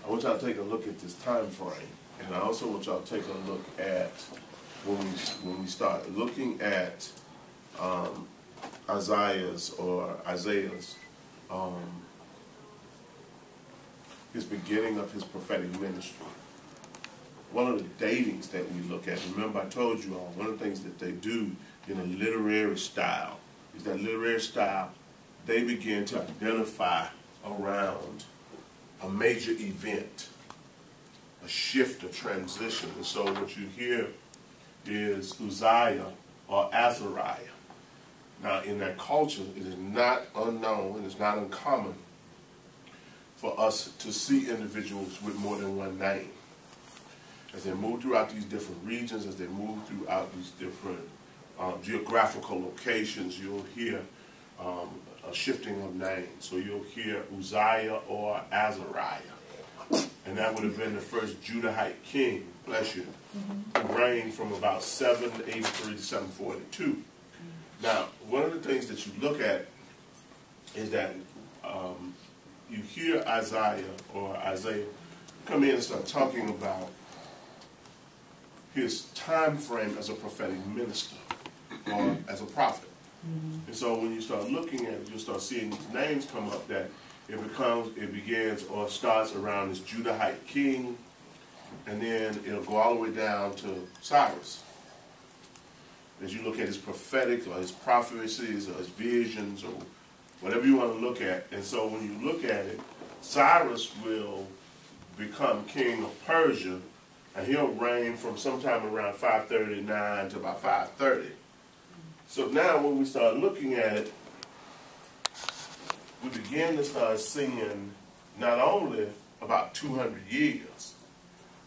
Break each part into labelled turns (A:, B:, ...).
A: I want y'all to take a look at this time frame, and I also want y'all to take a look at when we start looking at Isaiah's his beginning of his prophetic ministry. One of the datings that we look at, remember I told you all, one of the things that they do in a literary style is that literary style, they begin to identify around a major event, a shift, a transition. And so what you hear is Uzziah or Azariah. Now in that culture, it is not unknown and it's not uncommon for us to see individuals with more than one name. As they move throughout these different regions, as they move throughout these different geographical locations, you'll hear a shifting of names. So you'll hear Uzziah or Azariah. And that would have been the first Judahite king, bless you, who reigned from about 783 to 742. Now, one of the things that you look at is that you hear Isaiah come in and start talking about his time frame as a prophetic minister or as a prophet. And so when you start looking at it, you'll start seeing these names come up that it begins or starts around this Judahite king, and then it'll go all the way down to Cyrus. As you look at his prophetic or his prophecies or his visions or whatever you want to look at. And so when you look at it, Cyrus will become king of Persia, and he'll reign from sometime around 539 to about 530. So now when we start looking at it, we begin to start seeing not only about 200 years,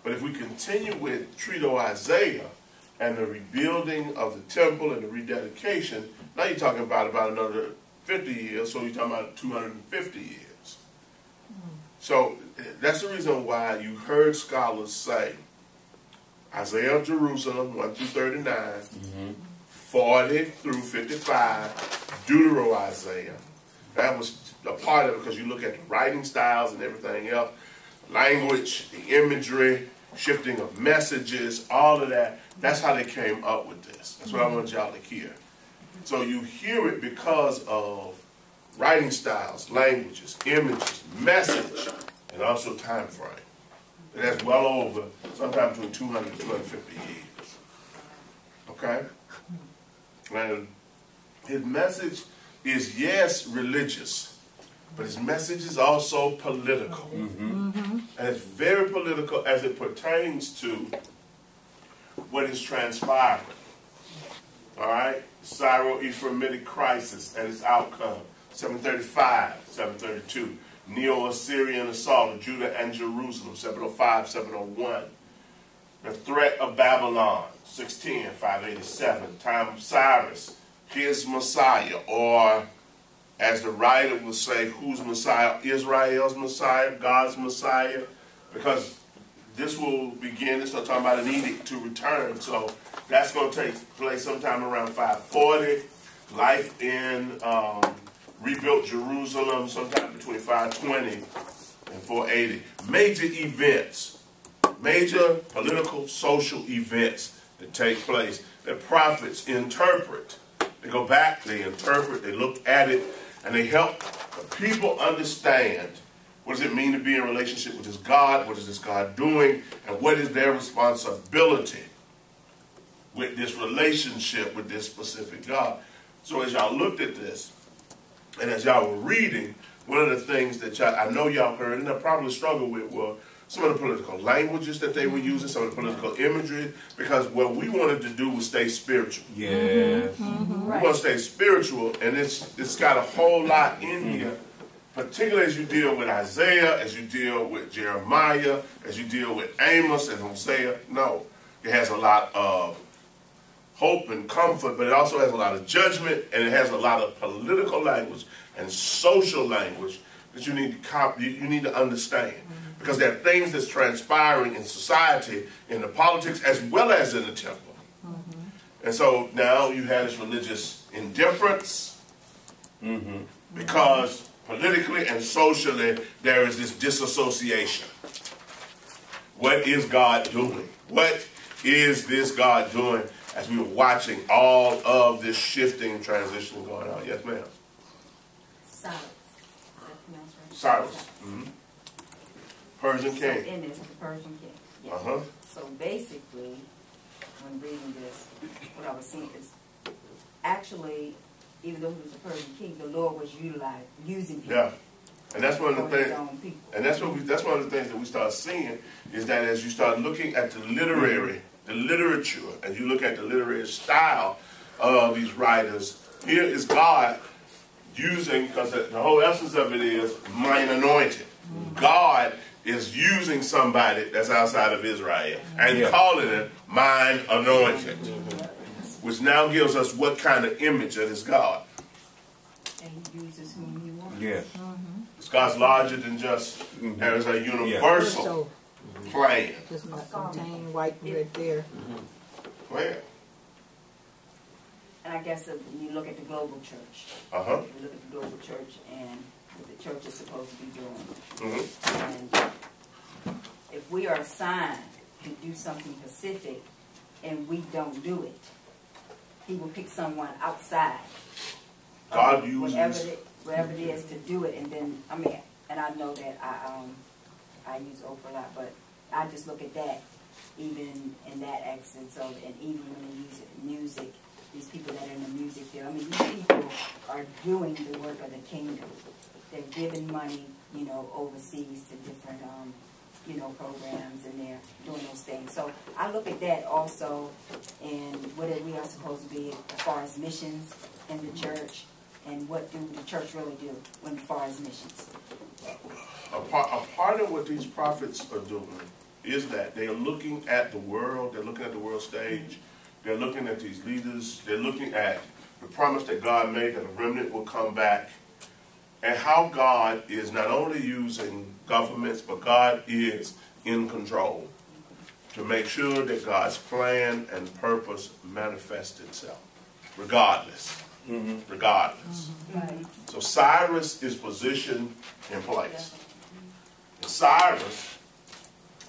A: but if we continue with Trito Isaiah and the rebuilding of the temple and the rededication, now you're talking about another 50 years, so you're talking about 250 years. So that's the reason why you heard scholars say Isaiah of Jerusalem, 1 through 39, 40 through 55, Deutero-Isaiah. That was a part of it because you look at the writing styles and everything else, language, the imagery, shifting of messages, all of that. That's how they came up with this. That's what I want y'all to hear. So you hear it because of writing styles, languages, images, message, and also time frame. And that's well over, sometime between 200 and 250 years. Okay? And his message is, yes, religious, but his message is also political. And it's very political as it pertains to what is transpiring. All right? Syro-Ephraimitic crisis and its outcome, 735, 732. Neo-Assyrian assault of Judah and Jerusalem, 705, 701. The threat of Babylon, 610, 587. Time of Cyrus, his Messiah, or as the writer will say, whose Messiah? Israel's Messiah, God's Messiah, because this will begin to start talking about an edict to return. So that's going to take place sometime around 540. Life in rebuilt Jerusalem sometime between 520 and 480. Major events, major political, social events that take place that prophets interpret. They go back, they interpret, they look at it, and they help the people understand what does it mean to be in relationship with this God, what is this God doing, and what is their responsibility with this relationship with this specific God. So as y'all looked at this, and as y'all were reading, one of the things that I know y'all heard, and I probably struggled with, were some of the political languages that they were using, some of the political imagery, because what we wanted to do was stay spiritual.
B: Yeah.
A: We want to stay spiritual, and it's got a whole lot in here, particularly as you deal with Isaiah, as you deal with Jeremiah, as you deal with Amos and Hosea. No, it has a lot of hope and comfort, but it also has a lot of judgment, and it has a lot of political language and social language that you need to understand. Because there are things that's transpiring in society, in the politics, as well as in the temple. And so now you have this religious indifference, because politically and socially there is this disassociation. what is God doing? What is this God doing as we were watching all of this shifting and transition going on? Yes, ma'am.
B: Cyrus.
A: Cyrus. Persian king.
B: So in this, the Persian king. Yeah. So basically, when reading this, what I was seeing is actually, even though he was a Persian king, the Lord was using him.
A: Yeah. And that's one of the things. And that's one of the things that we start seeing is that as you start looking at the literature, as you look at the literary style of these writers, here is God using, because the whole essence of it is mine anointed. God is using somebody that's outside of Israel and calling it mine anointed, which now gives us what kind of image of this God.
B: And he uses whom he wants.
C: Yes.
A: God's larger than just as a universal plan.
D: Just not contain white right there.
A: Plan.
B: And I guess if you look at the global church. You look at the global church and what the church is supposed to be doing. And if we are assigned to do something specific and we don't do it, he will pick someone outside.
A: God uses
B: whatever it is to do it, and then and I know that I use Oprah a lot, but I just look at that even in that accent. So, and even when they use music, these people that are in the music field, these people are doing the work of the kingdom. They're giving money, overseas to different, programs, and they're doing those things. So I look at that also, and what we are supposed to be as far as missions in the church. And what do the church really do as far as missions?
A: A part of what these prophets are doing is that they are looking at the world, they're looking at the world stage, they're looking at these leaders, they're looking at the promise that God made that a remnant will come back, and how God is not only using governments, but God is in control to make sure that God's plan and purpose manifest itself, regardless. Regardless. So Cyrus is positioned in place. And Cyrus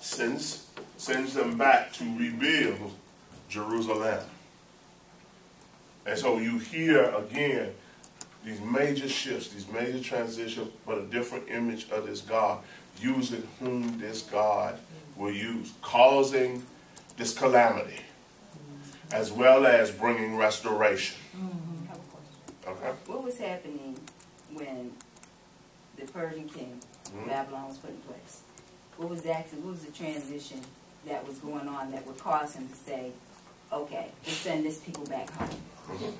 A: sends them back to rebuild Jerusalem. And so you hear again these major shifts, these major transitions, but a different image of this God, using whom this God will use, causing this calamity, as well as bringing restoration. Okay.
B: What was happening when the Persian king, Babylon, was put in place? What was the transition that was going on that would cause him to say, okay, let's send this people back home?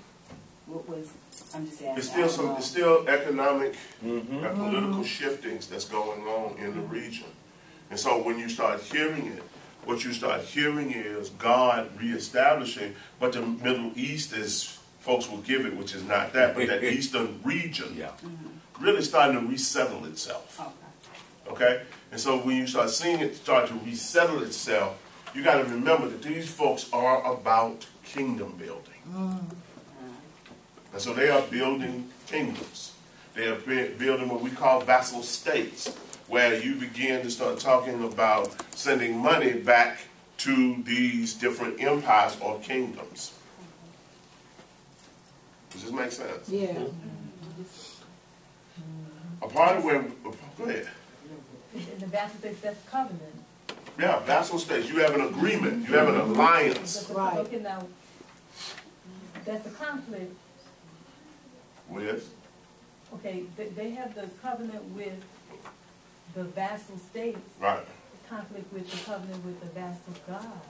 B: What was, I'm just asking.
A: It's still economic and political shiftings that's going on in the region. And so when you start hearing it, what you start hearing is God reestablishing, but the Middle East is, folks will give it, which is not that, but that eastern region really starting to resettle itself. Okay? And so when you start seeing it start to resettle itself, you got to remember that these folks are about kingdom building. And so they are building kingdoms. They are building what we call vassal states, where you begin to start talking about sending money back to these different empires or kingdoms. Does this make sense?
D: Yeah.
A: A part of where, go ahead.
E: In the vassal states, that's covenant.
A: Yeah, vassal states. You have an agreement. You have an alliance.
E: Right. Okay, now, that's a conflict.
A: With?
E: Okay, they have the covenant with the vassal states.
A: Right.
E: Conflict with the covenant with the vassal God.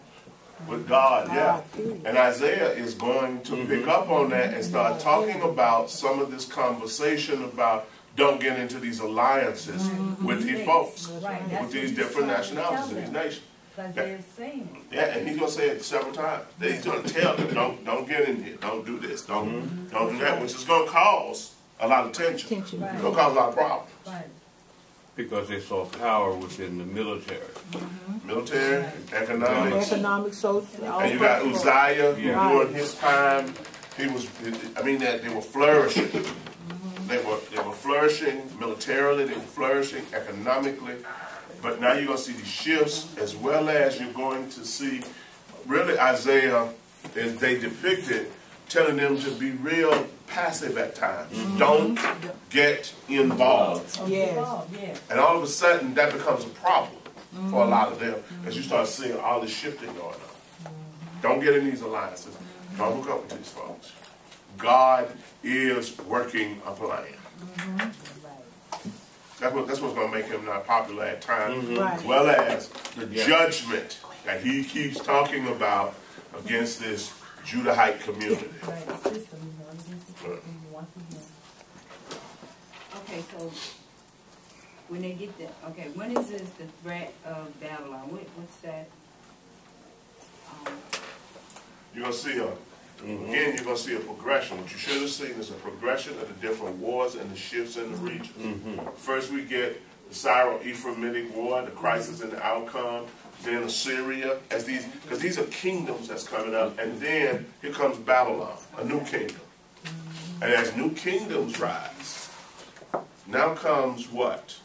A: With God, yeah. And Isaiah is going to pick up on that and start talking about some of this conversation about don't get into these alliances with these folks, with these different nationalities and these nations.
E: Isaiah's saying it.
A: Yeah, and he's going to say it several times. He's going to tell them, don't get in here, don't do this, don't do that, which is going to cause a lot of tension. It's going to cause a lot of problems.
E: Right.
C: Because they saw power within the military.
A: Military, economics.
D: Social.
A: And you got Uzziah, who during his time, they were flourishing. They were flourishing militarily, they were flourishing economically, But now you're going to see these shifts, as well as you're going to see, really Isaiah, as they depicted, telling them to be real passive at times. Don't get involved.
D: Yes.
A: And all of a sudden, that becomes a problem for a lot of them, as you start seeing all this shifting going on. Don't get in these alliances. Don't hook up with these folks. God is working a plan. That's what's going to make him not popular at times, as well as the judgment that he keeps talking about against this Judahite community.
B: Okay, so when they get the, okay, when is this the threat of Babylon? What's that?
A: You're going to see again, you're going to see a progression. What you should have seen is a progression of the different wars and the shifts in the regions. First we get the Syro-Ephraimitic war, the crisis and the outcome, then Assyria, because these are kingdoms that's coming up, and then here comes Babylon, a new kingdom. And as new kingdoms rise, now comes what?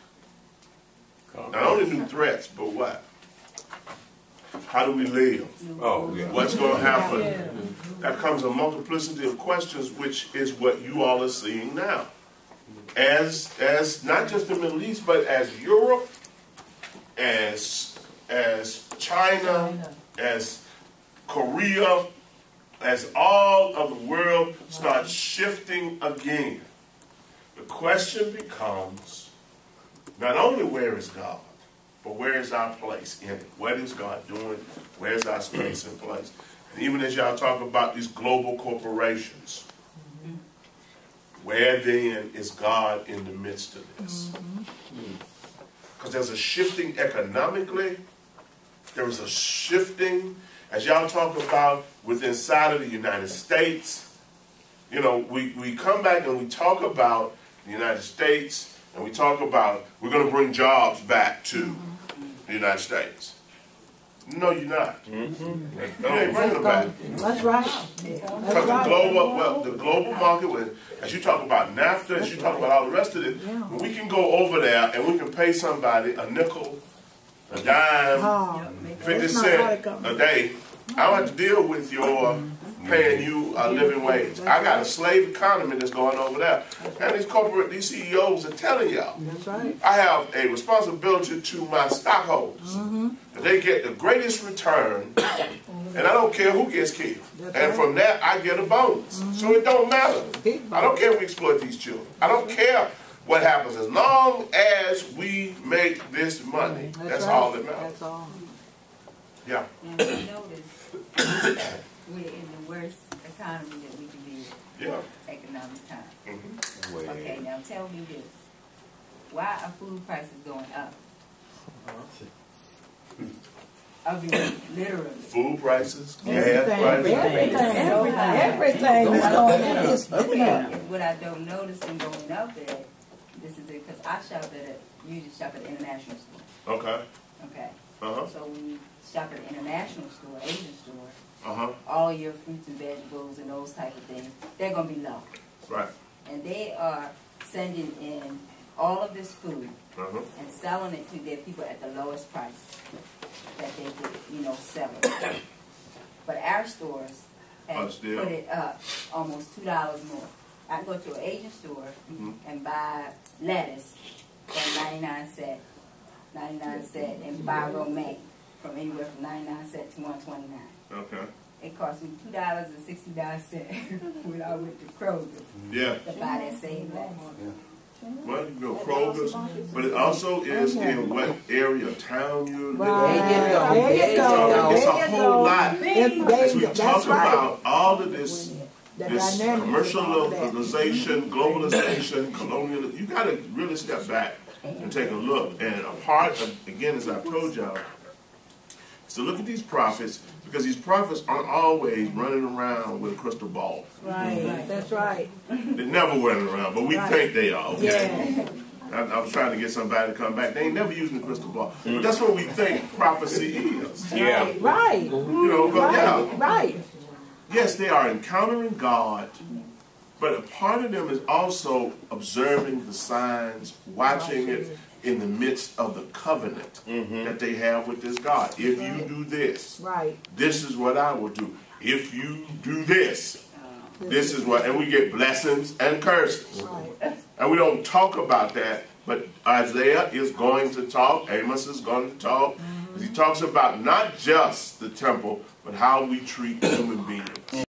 A: Not only new threats, but what? How do we live?
C: Oh, yeah.
A: What's going to happen? That comes a multiplicity of questions, which is what you all are seeing now. As not just the Middle East, but as Europe, as China, as Korea, as all of the world starts shifting again. The question becomes, not only where is God, but where is our place in it? What is God doing? Where's our space and place? And even as y'all talk about these global corporations, where then is God in the midst of this? Because there's a shifting economically. There is a shifting, as y'all talk about, within inside of the United States. You know, we come back and we talk about the United States, and we talk about we're going to bring jobs back to the United States. No, you're not. You ain't bringing them back.
D: That's right.
A: Because the global market, as you talk about NAFTA, as you talk about all the rest of it, when we can go over there and we can pay somebody a nickel, a dime, 50 cents a day, I don't have to deal with your paying you a living wage. I got a slave economy that's going over there. And these CEOs are telling y'all,
D: That's right.
A: I have a responsibility to my stockholders. That they get the greatest return, and I don't care who gets killed. And from that, I get a bonus. So it don't matter. I don't care if we exploit these children. I don't care what happens as long as we make this money. That's all that matters.
D: That's all.
B: And we notice we're in the worst economy that we can be in. Economic time. Okay, now tell me this. Why are food prices going up? I mean, literally.
A: Food prices, gas prices.
D: Everything is going up.
B: And what I don't notice in going up there, this is it, because I usually shop at the international store.
A: Okay.
B: Okay.
A: Uh-huh.
B: So when you shop at the international store, Asian store,
A: Uh-huh.
B: all your fruits and vegetables and those type of things, they're going to be low.
A: Right.
B: And they are sending in all of this food
A: Uh-huh.
B: and selling it to their people at the lowest price that they could, sell it. But our stores have put it up almost $2 more. I can go to an Asian store and buy lettuce for 99 cents, and buy romaine from anywhere from 99 cents to 129.
A: Okay.
B: It cost me $2.69 when I went to Kroger's to buy that same lettuce.
A: Well, you go Kroger's, but it also is in what area of town you're living in.
D: There you go.
A: It's a whole lot. As we
D: That's
A: talk
D: right.
A: about all of this
D: Dynamics
A: commercialization, globalization, colonialism, you got to really step back and take a look. And a part of, again, as I've told y'all, is to look at these prophets, because these prophets aren't always running around with a crystal ball.
D: Right. That's right.
A: They're never running around, but we think they are. Okay? I was trying to get somebody to come back. They ain't never using the crystal ball. But that's what we think prophecy is.
D: Right. Right.
A: Yes, they are encountering God, but a part of them is also observing the signs, watching it, in the midst of the covenant that they have with this God. If you do this,
D: Right.
A: this is what I will do. If you do this, this is what, and we get blessings and curses.
D: Right.
A: And we don't talk about that, but Isaiah is going to talk, Amos is going to talk. He talks about not just the temple, but how we treat human beings.